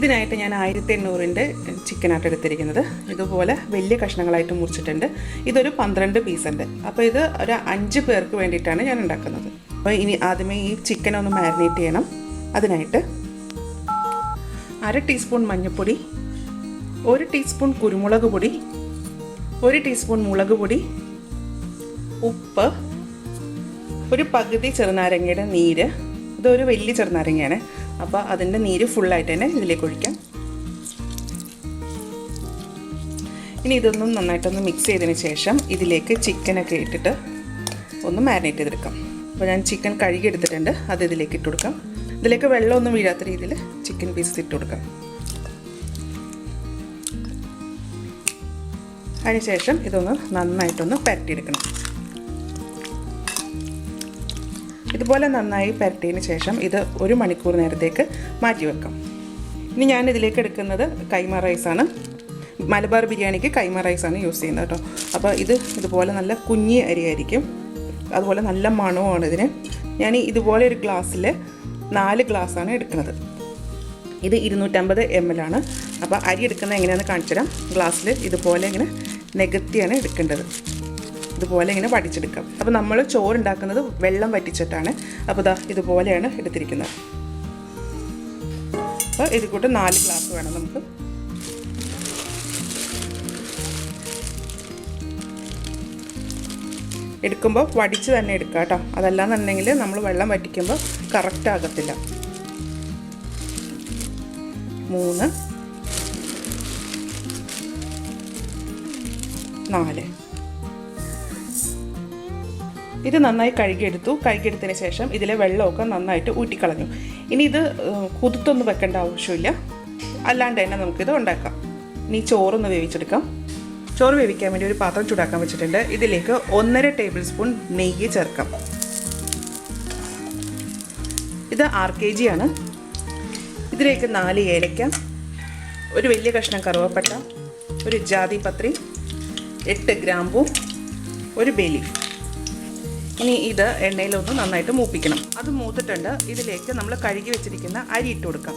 ഇതിനായിട്ട് ഞാൻ 1800-ൻ്റെ ചിക്കനായിട്ട് എടുത്തിരിക്കുന്നത്. ഇതുപോലെ വലിയ കഷ്ണങ്ങളായിട്ട് മുറിച്ചിട്ടുണ്ട്. ഇതൊരു 12 പീസുണ്ട്. അപ്പോൾ ഇത് ഒരു 5 പേർക്ക് വേണ്ടിയിട്ടാണ് ഞാൻ ഉണ്ടാക്കുന്നത്. അപ്പോൾ ഇനി ആദ്യമേ ഈ ചിക്കൻ ഒന്ന് മാരിനേറ്റ് ചെയ്യണം. അതിനായിട്ട് 1/2 ടീസ്പൂൺ മഞ്ഞൾപ്പൊടി, 1 ടീസ്പൂൺ കുരുമുളക് പൊടി, 1 ടീസ്പൂൺ മുളക് പൊടി, ഉപ്പ്, ഒരു പകുതി ചെറുനാരങ്ങയുടെ നീര്. ഇതൊരു വലിയ ചെറുനാരങ്ങയാണ്, അപ്പോൾ അതിൻ്റെ നീര് ഫുള്ളായിട്ട് തന്നെ ഇതിലേക്ക് ഒഴിക്കാം. ഇനി ഇതൊന്നും നന്നായിട്ടൊന്ന് മിക്സ് ചെയ്തതിന് ശേഷം ഇതിലേക്ക് ചിക്കനൊക്കെ ഇട്ടിട്ട് ഒന്ന് മാരിനേറ്റ് ചെയ്തെടുക്കാം. അപ്പോൾ ഞാൻ ചിക്കൻ കഴുകി എടുത്തിട്ടുണ്ട്, അത് ഇതിലേക്ക് ഇട്ട് കൊടുക്കാം. ഇതിലേക്ക് വെള്ളമൊന്നും വീഴാത്ത രീതിയിൽ ചിക്കൻ പീസ് ഇട്ട് കൊടുക്കാം. അതിനുശേഷം ഇതൊന്ന് നന്നായിട്ടൊന്ന് പരട്ടിയെടുക്കണം. ഇതുപോലെ നന്നായി പരട്ടിയതിന് ശേഷം ഇത് 1 മണിക്കൂർ നേരത്തേക്ക് മാറ്റി വെക്കാം. ഇനി ഞാൻ ഇതിലേക്ക് എടുക്കുന്നത് കൈമ റൈസാണ്. മലബാർ ബിരിയാണിക്ക് കൈമ റൈസാണ് യൂസ് ചെയ്യുന്നത് കേട്ടോ. അപ്പോൾ ഇതുപോലെ നല്ല കുഞ്ഞി അരിയായിരിക്കും, അതുപോലെ നല്ല മണവുമാണ് ഇതിന്. ഞാൻ ഇതുപോലെ ഒരു ഗ്ലാസ്സിൽ 4 ഗ്ലാസ്സാണ് എടുക്കുന്നത്. ഇത് 250 ml ആണ്. അപ്പോൾ അരി എടുക്കുന്നത് എങ്ങനെയാണെന്ന് കാണിച്ചു തരാം. ഗ്ലാസ്സിൽ ഇതുപോലെ ഇങ്ങനെ നികത്തിയാണ് എടുക്കേണ്ടത്. ഇതുപോലെ ഇങ്ങനെ വടിച്ചെടുക്കാം. അപ്പോൾ നമ്മൾ ചോറുണ്ടാക്കുന്നത് വെള്ളം വറ്റിച്ചിട്ടാണ്. അപ്പോൾ ഇതുപോലെയാണ് എടുത്തിരിക്കുന്നത്. അപ്പോൾ ഇത് കൂട്ട് 4 ഗ്ലാസ് വേണം നമുക്ക്. എടുക്കുമ്പോൾ വടിച്ച് തന്നെ എടുക്കുക കേട്ടോ. അതല്ലാന്നുണ്ടെങ്കിൽ നമ്മൾ വെള്ളം വറ്റിക്കുമ്പോൾ കറക്റ്റ് ആകത്തില്ല. 3 4 ഇത് നന്നായി കഴുകിയെടുത്തതിന് ശേഷം ഇതിലെ വെള്ളമൊക്കെ നന്നായിട്ട് ഊറ്റിക്കളഞ്ഞു. ഇനി ഇത് കുതിർത്തൊന്നും വെക്കേണ്ട ആവശ്യമില്ല, അല്ലാണ്ട് തന്നെ നമുക്കിത് ഉണ്ടാക്കാം. ഇനി ചോറൊന്ന് വേവിച്ചെടുക്കാം. ചോറ് വേവിക്കാൻ വേണ്ടി ഒരു പാത്രം ചൂടാക്കാൻ വെച്ചിട്ടുണ്ട്. ഇതിലേക്ക് 1.5 ടേബിൾ സ്പൂൺ നെയ്യ് ചേർക്കാം. ഇത് 6 kg ആണ്. ഇതിലേക്ക് 4 ഏലക്ക, ഒരു വലിയ കഷ്ണം കറുവപ്പട്ട, ഒരു ജാതിപത്രി, 8 ഗ്രാമ്പൂ, ഒരു ബേ ലീഫ്. ഇനി ഇത് എണ്ണയിലൊന്ന് നന്നായിട്ട് മൂപ്പിക്കണം. അത് മൂത്തിട്ടുണ്ട്. ഇതിലേക്ക് നമ്മൾ കഴുകി വെച്ചിരിക്കുന്ന അരി ഇട്ട് കൊടുക്കാം.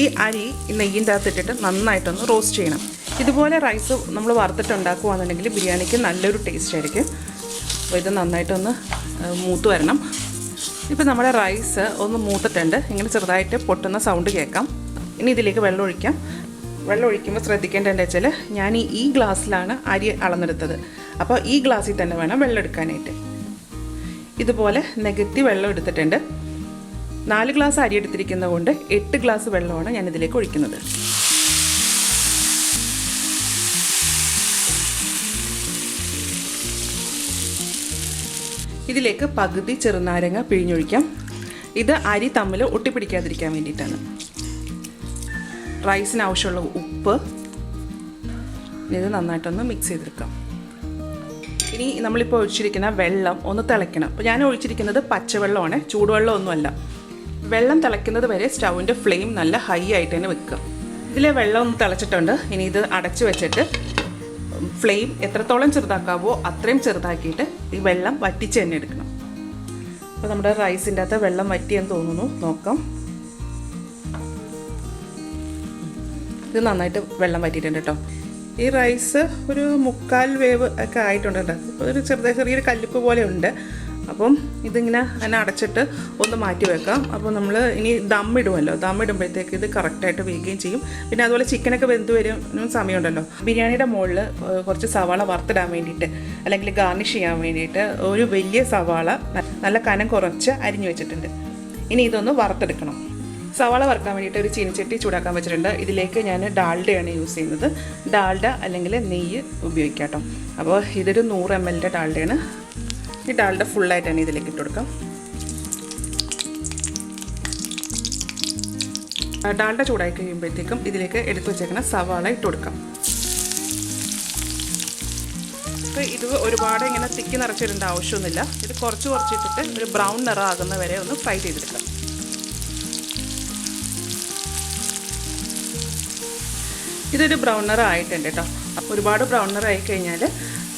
ഈ അരി നെയ്യിൻ്റെ അകത്തിട്ടിട്ട് നന്നായിട്ടൊന്ന് റോസ്റ്റ് ചെയ്യണം. ഇതുപോലെ റൈസ് നമ്മൾ വറുത്തിട്ടുണ്ടാക്കുകയാണെന്നുണ്ടെങ്കിൽ ബിരിയാണിക്ക് നല്ലൊരു ടേസ്റ്റ് ആയിരിക്കും. അപ്പോൾ ഇത് നന്നായിട്ടൊന്ന് മൂത്ത് വരണം. ഇപ്പോൾ നമ്മുടെ റൈസ് ഒന്ന് മൂത്തിട്ടുണ്ട്. ഇങ്ങനെ ചെറുതായിട്ട് പൊട്ടുന്ന സൗണ്ട് കേൾക്കാം. ഇനി ഇതിലേക്ക് വെള്ളം ഒഴിക്കാം. വെള്ളം ഒഴിക്കുമ്പോൾ ശ്രദ്ധിക്കേണ്ടതെന്ന് വെച്ചാൽ ഞാൻ ഈ ഗ്ലാസ്സിലാണ് അരി അളന്നെടുത്തത്. അപ്പോൾ ഈ ഗ്ലാസ്സിൽ തന്നെ വേണം വെള്ളം എടുക്കാനായിട്ട്. ഇതുപോലെ നികത്തി വെള്ളം എടുത്തിട്ടുണ്ട്. 4 ഗ്ലാസ് അരി എടുത്തിരിക്കുന്നത് കൊണ്ട് 8 ഗ്ലാസ് വെള്ളമാണ് ഞാൻ ഇതിലേക്ക് ഒഴിക്കുന്നത്. ഇതിലേക്ക് പകുതി ചെറുനാരങ്ങ പിഴിഞ്ഞൊഴിക്കാം. ഇത് അരി തമ്മിൽ ഒട്ടിപ്പിടിക്കാതിരിക്കാൻ വേണ്ടിയിട്ടാണ്. റൈസിന് ആവശ്യമുള്ള ഉപ്പ്, ഇത് നന്നായിട്ടൊന്ന് മിക്സ് ചെയ്തെടുക്കാം. ഇനി നമ്മളിപ്പോൾ ഒഴിച്ചിരിക്കുന്ന വെള്ളം ഒന്ന് തിളയ്ക്കണം. അപ്പോൾ ഞാൻ ഒഴിച്ചിരിക്കുന്നത് പച്ചവെള്ളമാണ്, ചൂടുവെള്ളമൊന്നുമല്ല. വെള്ളം തിളയ്ക്കുന്നത് വരെ സ്റ്റൗവിൻ്റെ ഫ്ലെയിം നല്ല ഹൈ ആയിട്ട് തന്നെ വെക്കുക. ഇതിലെ വെള്ളം ഒന്ന് തിളച്ചിട്ടുണ്ട്. ഇനി ഇത് അടച്ചു വെച്ചിട്ട് ഫ്ലെയിം എത്രത്തോളം ചെറുതാക്കാവോ അത്രയും ചെറുതാക്കിയിട്ട് ഈ വെള്ളം വറ്റിച്ച് തന്നെ എടുക്കണം. അപ്പോൾ നമ്മുടെ റൈസിൻ്റെ അകത്ത് വെള്ളം വറ്റിയെന്ന് തോന്നുന്നു, നോക്കാം. ഇത് നന്നായിട്ട് വെള്ളം വറ്റിയിട്ടുണ്ട് കേട്ടോ. ഈ റൈസ് ഒരു 3/4 വേവ് ഒക്കെ ആയിട്ടുണ്ട്. ഒരു ചെറിയൊരു കല്ലുപ്പ് പോലെ ഉണ്ട്. അപ്പം ഇതിങ്ങനെ അതിനെ അടച്ചിട്ട് ഒന്ന് മാറ്റി വെക്കാം. അപ്പോൾ നമ്മൾ ഇനി ദം ഇടുമല്ലോ, ദം ഇടുമ്പോഴത്തേക്ക് ഇത് കറക്റ്റായിട്ട് വേകുകയും ചെയ്യും. പിന്നെ അതുപോലെ ചിക്കനൊക്കെ വെന്ത് വരും സമയമുണ്ടല്ലോ. ബിരിയാണിയുടെ മുകളിൽ കുറച്ച് സവാള വറുത്തിടാൻ വേണ്ടിയിട്ട് അല്ലെങ്കിൽ ഗാർണിഷ് ചെയ്യാൻ വേണ്ടിയിട്ട് ഒരു വലിയ സവാള നല്ല കനം കുറച്ച് അരിഞ്ഞു വെച്ചിട്ടുണ്ട്. ഇനി ഇതൊന്ന് വറുത്തെടുക്കണം. സവാള വറുക്കാൻ വേണ്ടിയിട്ട് ഒരു ചീനച്ചട്ടി ചൂടാക്കാൻ വെച്ചിട്ടുണ്ട്. ഇതിലേക്ക് ഞാൻ ഡാൽഡയാണ് യൂസ് ചെയ്യുന്നത്. ഡാൽഡ അല്ലെങ്കിൽ നെയ്യ് ഉപയോഗിക്കാം കേട്ടോ. അപ്പോൾ ഇതൊരു 100 ml ഡാൽഡയാണ്. ഈ ഡാൽഡ ഫുള്ളായിട്ട് തന്നെ ഇതിലേക്ക് ഇട്ട് കൊടുക്കാം. ഡാൽഡ ചൂടായി കഴിയുമ്പോഴത്തേക്കും ഇതിലേക്ക് എടുത്തു വെച്ചേക്കുന്ന സവാള ഇട്ട് കൊടുക്കാം. അപ്പോൾ ഇത് ഒരുപാട് ഇങ്ങനെ തിക്കി നിറച്ചിടേണ്ട ആവശ്യമൊന്നുമില്ല. ഇത് കുറച്ചിട്ടിട്ട് ഒരു ബ്രൗൺ നിറം ആകുന്ന വരെ ഒന്ന് ഫ്രൈ ചെയ്തെടുക്കാം. ഇതൊരു ബ്രൗൺ നിറം ആയിട്ടുണ്ട് കേട്ടോ. ഒരുപാട് ബ്രൗൺ നിറം ആയി കഴിഞ്ഞാൽ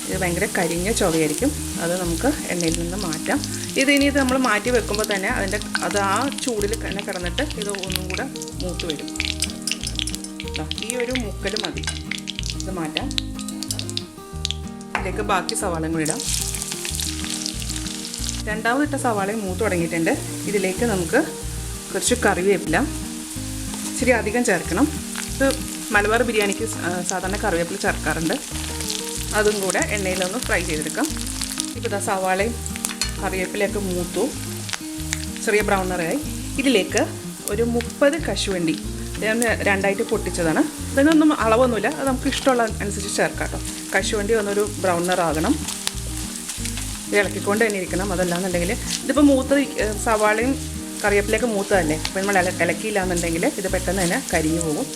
ഇത് ഭയങ്കര കരിഞ്ഞ ചുവയായിരിക്കും. അത് നമുക്ക് എണ്ണയിൽ നിന്ന് മാറ്റാം. ഇനി ഇത് നമ്മൾ മാറ്റി വെക്കുമ്പോൾ തന്നെ അത് ആ ചൂടിൽ തന്നെ കിടന്നിട്ട് ഇത് ഒന്നും കൂടെ മൂത്ത് വരും. ഈ ഒരു മുക്കൽ മതി. ഇത് മാറ്റാം. ഇതിലേക്ക് ബാക്കി സവാളയും കൂടി ഇടാം. രണ്ടാമതിട്ട സവാളയും മൂത്ത് തുടങ്ങിയിട്ടുണ്ട്. ഇതിലേക്ക് നമുക്ക് കുറച്ച് കറിവേപ്പില ഇച്ചിരി അധികം ചേർക്കണം. ഇത് മലബാർ ബിരിയാണിക്ക് സാധാരണ കറിവേപ്പില ചേർക്കാറുണ്ട്. അതും കൂടെ എണ്ണയിലൊന്ന് ഫ്രൈ ചെയ്തെടുക്കാം. ഇപ്പോൾ ഇതാ സവാളയും കറിവേപ്പിലയൊക്കെ മൂത്തു ചെറിയ ബ്രൗൺ നിറയായി. ഇതിലേക്ക് ഒരു 30 കശുവണ്ടി ഞാൻ രണ്ടായിട്ട് പൊട്ടിച്ചതാണ്. ഇതിനൊന്നും അളവൊന്നുമില്ല, അത് നമുക്ക് ഇഷ്ടമുള്ള അനുസരിച്ച് ചേർക്കാം കേട്ടോ. കശുവണ്ടി ഒന്നൊരു ബ്രൗൺ നിറാകണം. ഇളക്കിക്കൊണ്ട് തന്നെ ഇരിക്കണം. അതല്ലാന്നുണ്ടെങ്കിൽ ഇതിപ്പോൾ സവാളയും കറിവേപ്പിലയൊക്കെ മൂത്തതല്ലേ, അപ്പോൾ നമ്മൾ ഇളക്കിയില്ല എന്നുണ്ടെങ്കിൽ ഇത് പെട്ടെന്ന് തന്നെ കരിഞ്ഞു പോകും.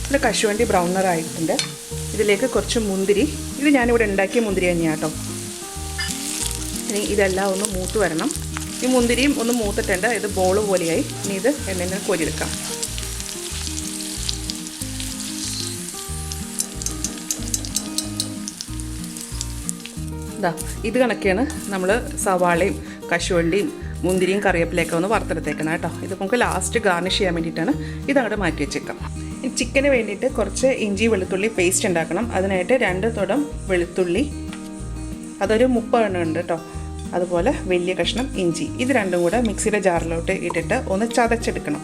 ഇത് കശുവണ്ടി ബ്രൗൺ നിറായിട്ടുണ്ട്. ഇതിലേക്ക് കുറച്ച് മുന്തിരി, ഇത് ഞാനിവിടെ ഉണ്ടാക്കിയ മുന്തിരി തന്നെയാണ് കേട്ടോ. ഇനി ഇതെല്ലാം ഒന്ന് മൂത്ത് വരണം. ഈ മുന്തിരിയും ഒന്ന് മൂത്തിട്ടുണ്ട്. ഇത് ബോൾ പോലെയായി. ഇനി ഇത് എണ്ണയിൽ കോരിയെടുക്കാം. ഇത് കണക്കെയാണ് നമ്മൾ സവാളയും കശുവണ്ടിയും മുന്തിരിയും കറിവേപ്പിലയൊക്കെ ഒന്ന് വറുത്തെടുത്തേക്കണം കേട്ടോ. ഇത് നമുക്ക് ലാസ്റ്റ് ഗാർണിഷ് ചെയ്യാൻ വേണ്ടിയിട്ടാണ്. ഇതങ്ങോട്ട് മാറ്റി വെച്ചേക്കാം. ചിക്കന് വേണ്ടിയിട്ട് കുറച്ച് ഇഞ്ചി വെളുത്തുള്ളി പേസ്റ്റ് ഉണ്ടാക്കണം. അതിനായിട്ട് 2 തുടം വെളുത്തുള്ളി, അതൊരു 30 എണ്ണം ഉണ്ട് കേട്ടോ. അതുപോലെ വലിയ കഷ്ണം ഇഞ്ചി. ഇത് രണ്ടും കൂടെ മിക്സിയുടെ ജാറിലോട്ട് ഇട്ടിട്ട് ഒന്ന് ചതച്ചെടുക്കണം.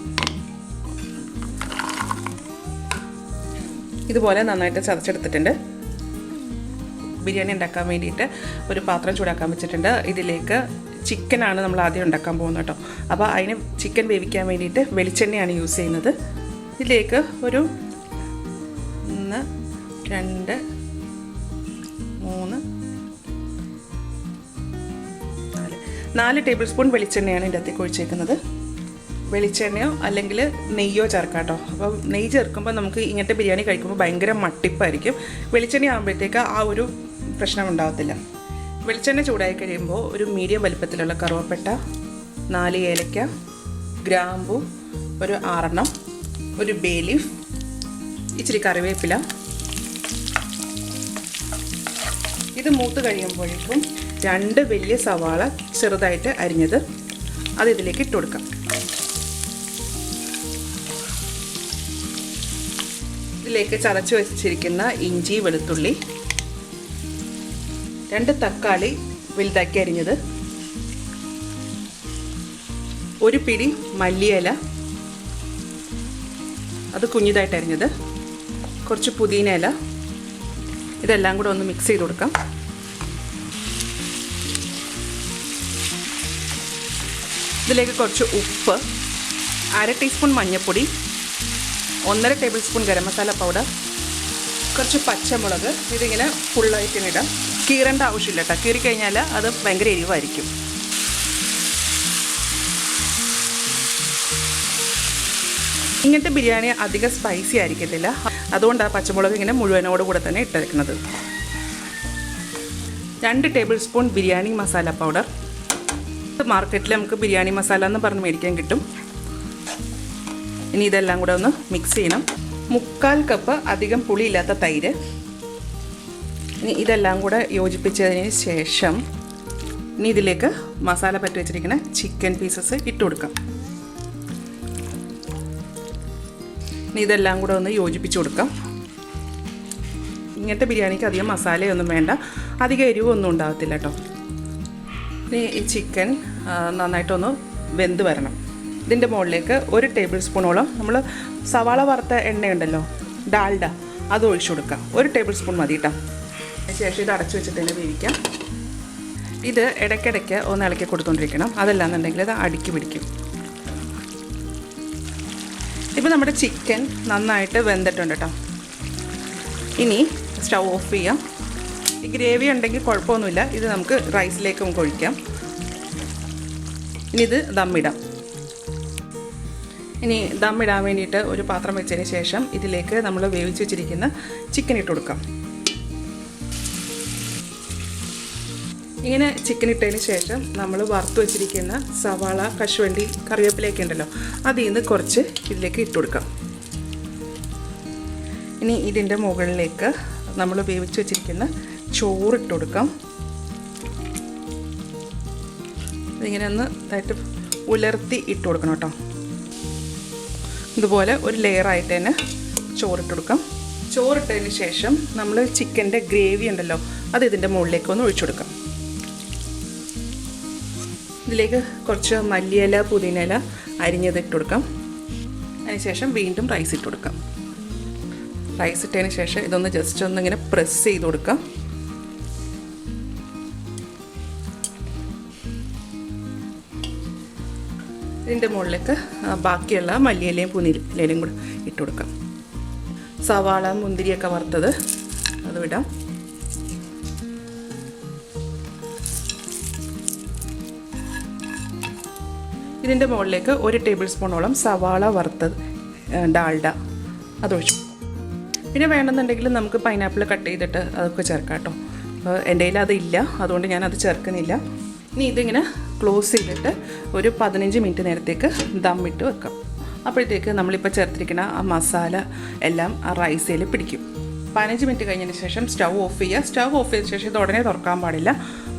ഇതുപോലെ നന്നായിട്ട് ചതച്ചെടുത്തിട്ടുണ്ട്. ബിരിയാണി ഉണ്ടാക്കാൻ വേണ്ടിയിട്ട് ഒരു പാത്രം ചൂടാക്കാൻ വെച്ചിട്ടുണ്ട്. ഇതിലേക്ക് ചിക്കനാണ് നമ്മൾ ആദ്യം ഉണ്ടാക്കാൻ പോകുന്നത് കേട്ടോ. അപ്പോൾ അതിന് ചിക്കൻ വേവിക്കാൻ വേണ്ടിയിട്ട് വെളിച്ചെണ്ണയാണ് യൂസ് ചെയ്യുന്നത്. ഇതിലേക്ക് ഒരു 1 2 3 4 ടേബിൾ സ്പൂൺ വെളിച്ചെണ്ണയാണ് ഇതിൻ്റെ അകത്തേക്ക് ഒഴിച്ചേക്കുന്നത്. വെളിച്ചെണ്ണയോ അല്ലെങ്കിൽ നെയ്യോ ചേർക്കാം കേട്ടോ. അപ്പോൾ നെയ്യ് ചേർക്കുമ്പോൾ നമുക്ക് ഇങ്ങനത്തെ ബിരിയാണി കഴിക്കുമ്പോൾ ഭയങ്കര മട്ടിപ്പായിരിക്കും. വെളിച്ചെണ്ണ ആകുമ്പോഴത്തേക്ക് ആ ഒരു പ്രശ്നം ഉണ്ടാകത്തില്ല. വെളിച്ചെണ്ണ ചൂടായി കഴിയുമ്പോൾ ഒരു മീഡിയം വലിപ്പത്തിലുള്ള കറുവപ്പട്ട, 4 ഏലക്ക, ഗ്രാമ്പു ഒരു 6 എണ്ണം, ഒരു ബേ ലീഫ്, ഇച്ചിരി കറിവേപ്പില. ഇത് മൂത്ത് കഴിയുമ്പോഴേക്കും 2 വലിയ സവാള ചെറുതായിട്ട് അരിഞ്ഞത് അത് ഇതിലേക്ക് ഇട്ട് കൊടുക്കാം. ഇതിലേക്ക് ചതച്ച് വെച്ചിരിക്കുന്ന ഇഞ്ചി വെളുത്തുള്ളി, 2 തക്കാളി വലുതാക്കി അരിഞ്ഞത്, ഒരു പിടി മല്ലിയില അത് കുഞ്ഞിതായിട്ട് അരിഞ്ഞത്, കുറച്ച് പുതിന ഇല. ഇതെല്ലാം കൂടെ ഒന്ന് മിക്സ് ചെയ്ത് കൊടുക്കാം. ഇതിലേക്ക് കുറച്ച് ഉപ്പ്, 1/2 ടീസ്പൂൺ മഞ്ഞൾപ്പൊടി, 1.5 table spoon garam masala powder, കുറച്ച് പച്ചമുളക്. ഇതിങ്ങനെ ഫുള്ളായിട്ട് ഇടാം. കീറേണ്ട ആവശ്യമില്ല കേട്ടോ. കീറിക്കഴിഞ്ഞാൽ അത് ഭയങ്കര എരിവായിരിക്കും. ഇങ്ങനത്തെ ബിരിയാണി അധികം സ്പൈസി ആയിരിക്കത്തില്ല. അതുകൊണ്ടാണ് പച്ചമുളക് ഇങ്ങനെ മുഴുവനോട് കൂടെ തന്നെ ഇട്ടേക്കുന്നത്. 2 table spoon biryani masala powder. മാർക്കറ്റിൽ നമുക്ക് ബിരിയാണി മസാല എന്ന് പറഞ്ഞ് മേടിക്കാൻ കിട്ടും. ഇനി ഇതെല്ലാം കൂടെ ഒന്ന് മിക്സ് ചെയ്യണം. 3/4 കപ്പ് അധികം പുളിയില്ലാത്ത തൈര്. ഇനി ഇതെല്ലാം കൂടെ യോജിപ്പിച്ചതിന് ശേഷം ഇനി ഇതിലേക്ക് മസാല പറ്റി വെച്ചിരിക്കുന്ന ചിക്കൻ പീസസ് ഇട്ട് കൊടുക്കാം. ഇനി ഇതെല്ലാം കൂടെ ഒന്ന് യോജിപ്പിച്ച് കൊടുക്കാം. ഇങ്ങനത്തെ ബിരിയാണിക്ക് അധികം മസാലയൊന്നും വേണ്ട, അധികം എരിവൊന്നും ഉണ്ടാകത്തില്ല കേട്ടോ. ഇനി ഈ ചിക്കൻ നന്നായിട്ടൊന്ന് വെന്ത് വരണം. ഇതിൻ്റെ മുകളിലേക്ക് 1 ടേബിൾ സ്പൂണോളം നമ്മൾ സവാള വറുത്ത എണ്ണയുണ്ടല്ലോ, ഡാൽഡ, അത് ഒഴിച്ചു കൊടുക്കാം. 1 ടേബിൾ സ്പൂൺ മതി കേട്ടോ. അതിനുശേഷം ഇത് അടച്ചു വെച്ചിട്ട് തന്നെ വേവിക്കാം. ഇത് ഇടയ്ക്കിടയ്ക്ക് ഒന്ന് ഇളക്കി കൊടുത്തുകൊണ്ടിരിക്കണം. അതല്ലാന്നുണ്ടെങ്കിൽ ഇത് അടുക്കി പിടിക്കും. ഇപ്പോൾ നമ്മുടെ ചിക്കൻ നന്നായിട്ട് വെന്തിട്ടുണ്ട് കേട്ടോ. ഇനി സ്റ്റൗ ഓഫ് ചെയ്യാം. ഈ ഗ്രേവി ഉണ്ടെങ്കിൽ കുഴപ്പമൊന്നുമില്ല. ഇത് നമുക്ക് റൈസിലേക്ക് നമുക്ക് ഒഴിക്കാം. ഇനി ഇത് ദമ്മിടാം. ഇനി ദമ്മിടാൻ വേണ്ടിയിട്ട് ഒരു പാത്രം വെച്ചതിന് ശേഷം ഇതിലേക്ക് നമ്മൾ വേവിച്ച് വെച്ചിരിക്കുന്ന ചിക്കൻ ഇട്ട് കൊടുക്കാം. ഇങ്ങനെ ചിക്കൻ ഇട്ടതിന് ശേഷം നമ്മൾ വറുത്ത് വെച്ചിരിക്കുന്ന സവാള, കശുവണ്ടി, കറിവേപ്പിലയൊക്കെ ഉണ്ടല്ലോ, അതിൽ നിന്ന് കുറച്ച് ഇതിലേക്ക് ഇട്ട് കൊടുക്കാം. ഇനി ഇതിൻ്റെ മുകളിലേക്ക് നമ്മൾ വേവിച്ച് വെച്ചിരിക്കുന്ന ചോറിട്ട് കൊടുക്കാം. ഇതിങ്ങനെ ഒന്ന് ഇതായിട്ട് ഉലർത്തി ഇട്ട് കൊടുക്കണം കേട്ടോ. ഇതുപോലെ ഒരു ലെയറായിട്ട് തന്നെ ചോറിട്ട് കൊടുക്കാം. ചോറിട്ടതിന് ശേഷം നമ്മൾ ചിക്കൻ്റെ ഗ്രേവി ഉണ്ടല്ലോ അത് ഇതിൻ്റെ മുകളിലേക്ക് ഒന്ന് ഒഴിച്ചു കൊടുക്കാം. ഇതിലേക്ക് കുറച്ച് മല്ലിയില പുതിനയില അരിഞ്ഞത് ഇട്ട് കൊടുക്കാം. അതിനുശേഷം വീണ്ടും റൈസ് ഇട്ട് കൊടുക്കാം. റൈസ് ഇട്ടതിന് ശേഷം ഇതൊന്ന് ജസ്റ്റ് ഒന്നിങ്ങനെ പ്രസ് ചെയ്ത് കൊടുക്കാം. ഇതിൻ്റെ മുകളിലേക്ക് ബാക്കിയുള്ള മല്ലിയിലയും പുതിനയിലയും കൂടെ ഇട്ട് കൊടുക്കാം. സവാള മുന്തിരിയൊക്കെ വറുത്തത് അത് വിടാം. ഇതിൻ്റെ മുകളിലേക്ക് 1 ടേബിൾ സ്പൂണോളം സവാള വറുത്തത് ഡാൽഡ അതൊഴിച്ചു. പിന്നെ വേണമെന്നുണ്ടെങ്കിൽ നമുക്ക് പൈനാപ്പിൾ കട്ട് ചെയ്തിട്ട് അതൊക്കെ ചേർക്കാം കേട്ടോ. എൻ്റെ കയ്യിൽ അതില്ല, അതുകൊണ്ട് ഞാനത് ചേർക്കുന്നില്ല. ഇനി ഇതിങ്ങനെ ക്ലോസ് ചെയ്തിട്ട് ഒരു 15 മിനിറ്റ് നേരത്തേക്ക് ദം ഇട്ട് വെക്കാം. അപ്പോഴത്തേക്ക് നമ്മളിപ്പോൾ ചേർത്തിരിക്കുന്ന ആ മസാല എല്ലാം ആ റൈസിൽ പിടിക്കും. 15 മിനിറ്റ് കഴിഞ്ഞതിന് ശേഷം സ്റ്റൗ ഓഫ് ചെയ്യുക. സ്റ്റൗ ഓഫ് ചെയ്ത ശേഷം ഇത് ഉടനെ തുറക്കാൻ പാടില്ല.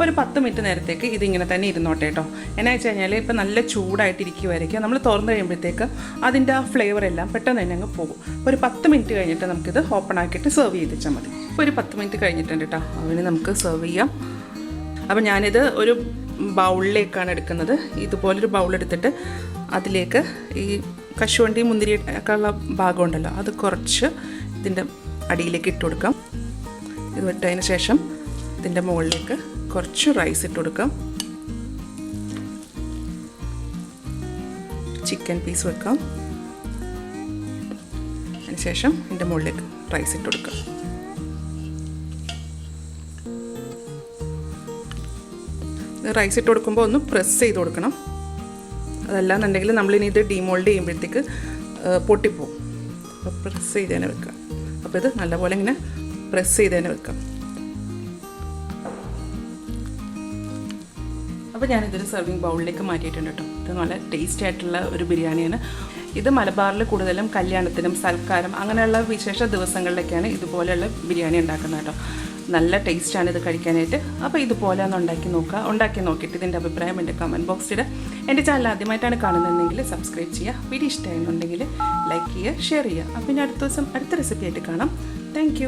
ഒരു 10 മിനിറ്റ് നേരത്തേക്ക് ഇതിങ്ങനെ തന്നെ ഇരുന്നോട്ടെ കേട്ടോ. എന്നാ വെച്ച് കഴിഞ്ഞാൽ ഇപ്പോൾ നല്ല ചൂടായിട്ടിരിക്കുമായിരിക്കും. നമ്മൾ തുറന്ന് കഴിയുമ്പോഴത്തേക്ക് അതിൻ്റെ ആ ഫ്ലേവർ എല്ലാം പെട്ടെന്ന് തന്നെ അങ്ങ് പോകും. ഒരു 10 മിനിറ്റ് കഴിഞ്ഞിട്ട് നമുക്കിത് ഓപ്പൺ ആക്കിയിട്ട് സെർവ് ചെയ്ത് വെച്ചാൽ മതി. ഇപ്പോൾ ഒരു 10 മിനിറ്റ് കഴിഞ്ഞിട്ടുണ്ട് കേട്ടോ. അതിന് നമുക്ക് സെർവ് ചെയ്യാം. അപ്പോൾ ഞാനിത് ഒരു ബൗളിലേക്കാണ് എടുക്കുന്നത്. ഇതുപോലൊരു ബൗളെടുത്തിട്ട് അതിലേക്ക് ഈ കശുവണ്ടി മുന്തിരി ഒക്കെ ഉള്ള ഭാഗമുണ്ടല്ലോ അത് കുറച്ച് ഇതിൻ്റെ അടിയിലേക്ക് ഇട്ട് കൊടുക്കാം. ഇത് ഇട്ടതിന് ശേഷം ഇതിൻ്റെ മുകളിലേക്ക് കുറച്ച് റൈസ് ഇട്ട് കൊടുക്കാം. ചിക്കൻ പീസ് വെക്കാം. അതിനുശേഷം ഇതിൻ്റെ മുകളിലേക്ക് റൈസ് ഇട്ട് കൊടുക്കാം. റൈസ് ഇട്ട് കൊടുക്കുമ്പോൾ ഒന്ന് പ്രസ് ചെയ്ത് കൊടുക്കണം. അതല്ലാന്നുണ്ടെങ്കിൽ നമ്മളിനി ഇത് ഡീമോൾഡ് ചെയ്യുമ്പോഴത്തേക്ക് പൊട്ടിപ്പോവും. അപ്പോൾ പ്രസ് ചെയ്ത് തന്നെ വെക്കാം. അപ്പോൾ ഇത് നല്ലപോലെ ഇങ്ങനെ പ്രസ് ചെയ്ത് തന്നെ വെക്കാം. അപ്പോൾ ഞാനിതൊരു സെർവിങ് ബൗളിലേക്ക് മാറ്റിയിട്ടുണ്ട് കേട്ടോ. ഇത് നല്ല ടേസ്റ്റി ആയിട്ടുള്ള ഒരു ബിരിയാണിയാണ്. ഇത് മലബാറിൽ കൂടുതലും കല്യാണത്തിനും സൽക്കാരം അങ്ങനെയുള്ള വിശേഷ ദിവസങ്ങളിലൊക്കെയാണ് ഇതുപോലെയുള്ള ബിരിയാണി ഉണ്ടാക്കുന്നത് കേട്ടോ. നല്ല ടേസ്റ്റാണ് ഇത് കഴിക്കാനായിട്ട്. അപ്പോൾ ഇതുപോലെ ഒന്ന് ഉണ്ടാക്കി നോക്കിയിട്ട് ഇതിൻ്റെ അഭിപ്രായം എൻ്റെ കമൻറ്റ് ബോക്സിൽ. എൻ്റെ ചാനൽ ആദ്യമായിട്ടാണ് കാണുന്നതെങ്കിൽ സബ്സ്ക്രൈബ് ചെയ്യുക. വീഡിയോ ഇഷ്ടമായിരുന്നുണ്ടെങ്കിൽ ലൈക്ക് ചെയ്യുക, ഷെയർ ചെയ്യുക. അപ്പോൾ ഇനി അടുത്ത ദിവസം അടുത്ത റെസിപ്പി ആയിട്ട് കാണാം. താങ്ക്